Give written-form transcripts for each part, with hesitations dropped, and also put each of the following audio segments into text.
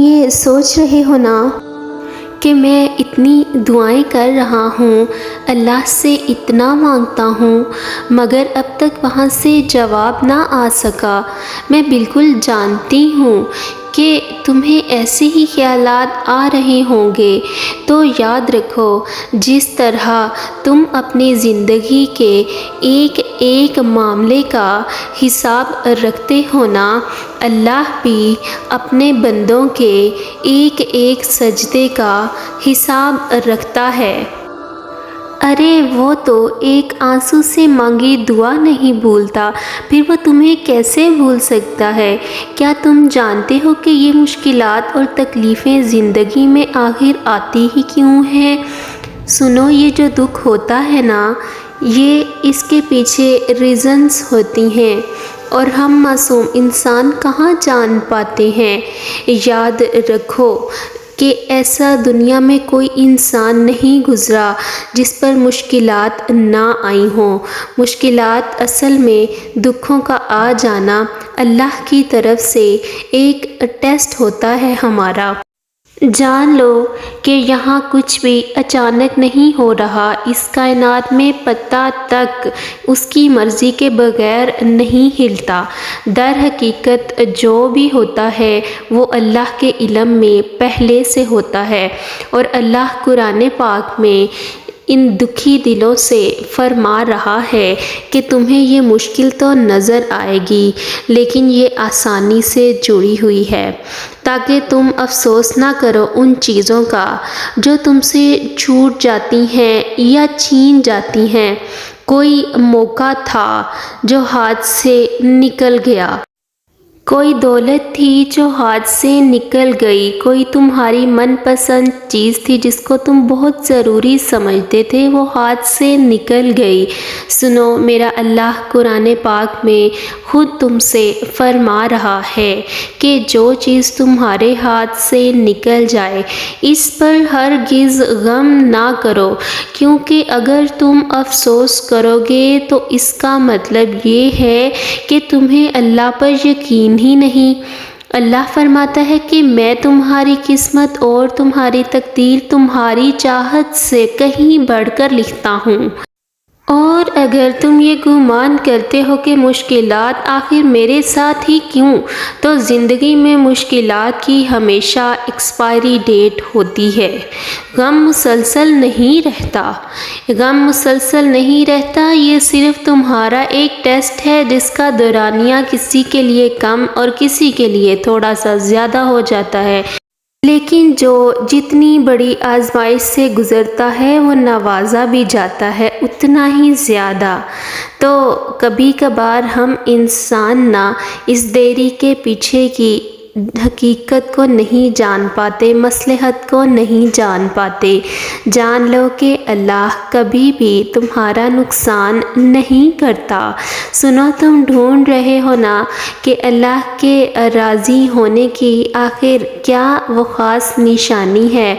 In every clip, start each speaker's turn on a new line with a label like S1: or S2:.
S1: یہ سوچ رہے ہو نا کہ میں اتنی دعائیں کر رہا ہوں، اللہ سے اتنا مانگتا ہوں، مگر اب تک وہاں سے جواب نہ آ سکا۔ میں بالکل جانتی ہوں کہ تمہیں ایسے ہی خیالات آ رہے ہوں گے، تو یاد رکھو جس طرح تم اپنی زندگی کے ایک ایک معاملے کا حساب رکھتے ہو نا، اللہ بھی اپنے بندوں کے ایک ایک سجدے کا حساب رکھتا ہے۔ ارے وہ تو ایک آنسو سے مانگی دعا نہیں بھولتا، پھر وہ تمہیں کیسے بھول سکتا ہے؟ کیا تم جانتے ہو کہ یہ مشکلات اور تکلیفیں زندگی میں آخر آتی ہی کیوں ہیں؟ سنو، یہ جو دکھ ہوتا ہے نا، یہ اس کے پیچھے ریزنز ہوتی ہیں، اور ہم معصوم انسان کہاں جان پاتے ہیں۔ یاد رکھو کہ ایسا دنیا میں کوئی انسان نہیں گزرا جس پر مشکلات نہ آئی ہوں۔ مشکلات اصل میں دکھوں کا آ جانا اللہ کی طرف سے ایک ٹیسٹ ہوتا ہے ہمارا۔ جان لو کہ یہاں کچھ بھی اچانک نہیں ہو رہا، اس کائنات میں پتہ تک اس کی مرضی کے بغیر نہیں ہلتا۔ در حقیقت جو بھی ہوتا ہے وہ اللہ کے علم میں پہلے سے ہوتا ہے، اور اللہ قرآن پاک میں ان دکھی دلوں سے فرما رہا ہے کہ تمہیں یہ مشکل تو نظر آئے گی، لیکن یہ آسانی سے جڑی ہوئی ہے، تاکہ تم افسوس نہ کرو ان چیزوں کا جو تم سے چھوٹ جاتی ہیں یا چھین جاتی ہیں۔ کوئی موقع تھا جو ہاتھ سے نکل گیا، کوئی دولت تھی جو ہاتھ سے نکل گئی، کوئی تمہاری من پسند چیز تھی جس کو تم بہت ضروری سمجھتے تھے، وہ ہاتھ سے نکل گئی۔ سنو، میرا اللہ قرآن پاک میں خود تم سے فرما رہا ہے کہ جو چیز تمہارے ہاتھ سے نکل جائے اس پر ہرگز غم نہ کرو، کیونکہ اگر تم افسوس کرو گے تو اس کا مطلب یہ ہے کہ تمہیں اللہ پر یقین ہی نہیں۔ اللہ فرماتا ہے کہ میں تمہاری قسمت اور تمہاری تقدیر تمہاری چاہت سے کہیں بڑھ کر لکھتا ہوں، اور اگر تم یہ گمان کرتے ہو کہ مشکلات آخر میرے ساتھ ہی کیوں، تو زندگی میں مشکلات کی ہمیشہ ایکسپائری ڈیٹ ہوتی ہے۔ غم مسلسل نہیں رہتا، غم مسلسل نہیں رہتا، یہ صرف تمہارا ایک ٹیسٹ ہے جس کا دورانیہ کسی کے لیے کم اور کسی کے لیے تھوڑا سا زیادہ ہو جاتا ہے، لیکن جو جتنی بڑی آزمائش سے گزرتا ہے وہ نوازا بھی جاتا ہے اتنا ہی زیادہ۔ تو کبھی کبھار ہم انسان نہ اس دیری کے پیچھے کی حقیقت کو نہیں جان پاتے، مصلحت کو نہیں جان پاتے۔ جان لو کہ اللہ کبھی بھی تمہارا نقصان نہیں کرتا۔ سنو، تم ڈھونڈ رہے ہو نا کہ اللہ کے راضی ہونے کی آخر کیا وہ خاص نشانی ہے،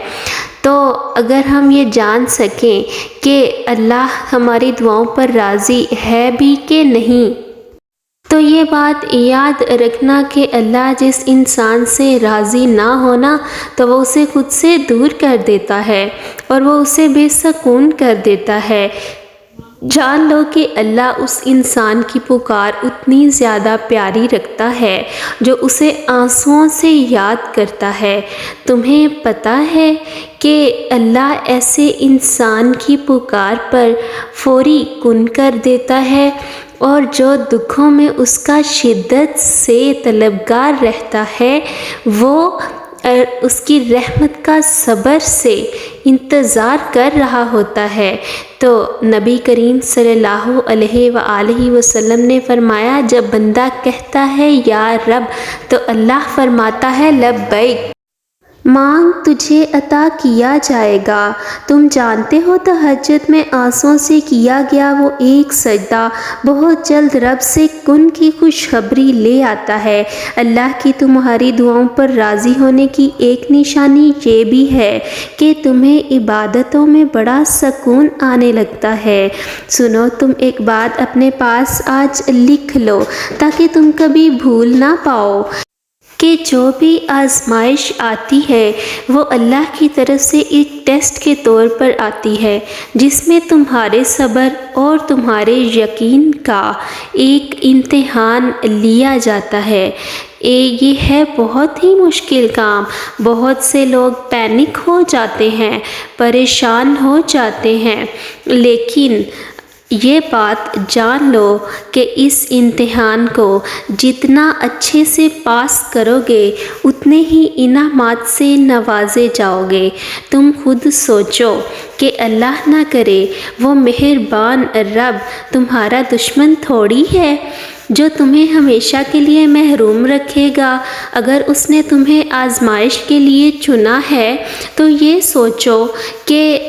S1: تو اگر ہم یہ جان سکیں کہ اللہ ہماری دعاؤں پر راضی ہے بھی کہ نہیں، تو یہ بات یاد رکھنا کہ اللہ جس انسان سے راضی نہ ہونا تو وہ اسے خود سے دور کر دیتا ہے، اور وہ اسے بے سکون کر دیتا ہے۔ جان لو کہ اللہ اس انسان کی پکار اتنی زیادہ پیاری رکھتا ہے جو اسے آنسوؤں سے یاد کرتا ہے۔ تمہیں پتہ ہے کہ اللہ ایسے انسان کی پکار پر فوری کن کر دیتا ہے، اور جو دکھوں میں اس کا شدت سے طلبگار رہتا ہے وہ اس کی رحمت کا صبر سے انتظار کر رہا ہوتا ہے۔ تو نبی کریم صلی اللہ علیہ وآلہ وسلم نے فرمایا، جب بندہ کہتا ہے یا رب، تو اللہ فرماتا ہے لبیک، مانگ تجھے عطا کیا جائے گا۔ تم جانتے ہو تہجد میں آنسوؤں سے کیا گیا وہ ایک سجدہ بہت جلد رب سے کن کی خوشخبری لے آتا ہے۔ اللہ کی تمہاری دعاؤں پر راضی ہونے کی ایک نشانی یہ بھی ہے کہ تمہیں عبادتوں میں بڑا سکون آنے لگتا ہے۔ سنو، تم ایک بات اپنے پاس آج لکھ لو تاکہ تم کبھی بھول نہ پاؤ۔ کہ جو بھی آزمائش آتی ہے وہ اللہ کی طرف سے ایک ٹیسٹ کے طور پر آتی ہے، جس میں تمہارے صبر اور تمہارے یقین کا ایک امتحان لیا جاتا ہے۔ یہ ہے بہت ہی مشکل کام۔ بہت سے لوگ پینک ہو جاتے ہیں، پریشان ہو جاتے ہیں، لیکن یہ بات جان لو کہ اس امتحان کو جتنا اچھے سے پاس کرو گے اتنے ہی انعامات سے نوازے جاؤ گے۔ تم خود سوچو کہ اللہ نہ کرے وہ مہربان رب تمہارا دشمن تھوڑی ہے جو تمہیں ہمیشہ کے لیے محروم رکھے گا۔ اگر اس نے تمہیں آزمائش کے لیے چنا ہے تو یہ سوچو کہ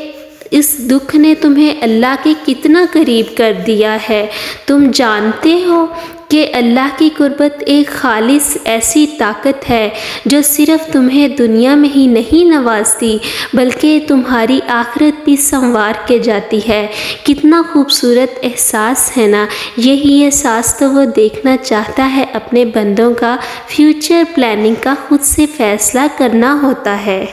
S1: اس دکھ نے تمہیں اللہ کے کتنا قریب کر دیا ہے۔ تم جانتے ہو کہ اللہ کی قربت ایک خالص ایسی طاقت ہے جو صرف تمہیں دنیا میں ہی نہیں نوازتی بلکہ تمہاری آخرت بھی سنوار کے جاتی ہے۔ کتنا خوبصورت احساس ہے نا۔ یہی احساس تو وہ دیکھنا چاہتا ہے۔ اپنے بندوں کا فیوچر پلاننگ کا خود سے فیصلہ کرنا ہوتا ہے۔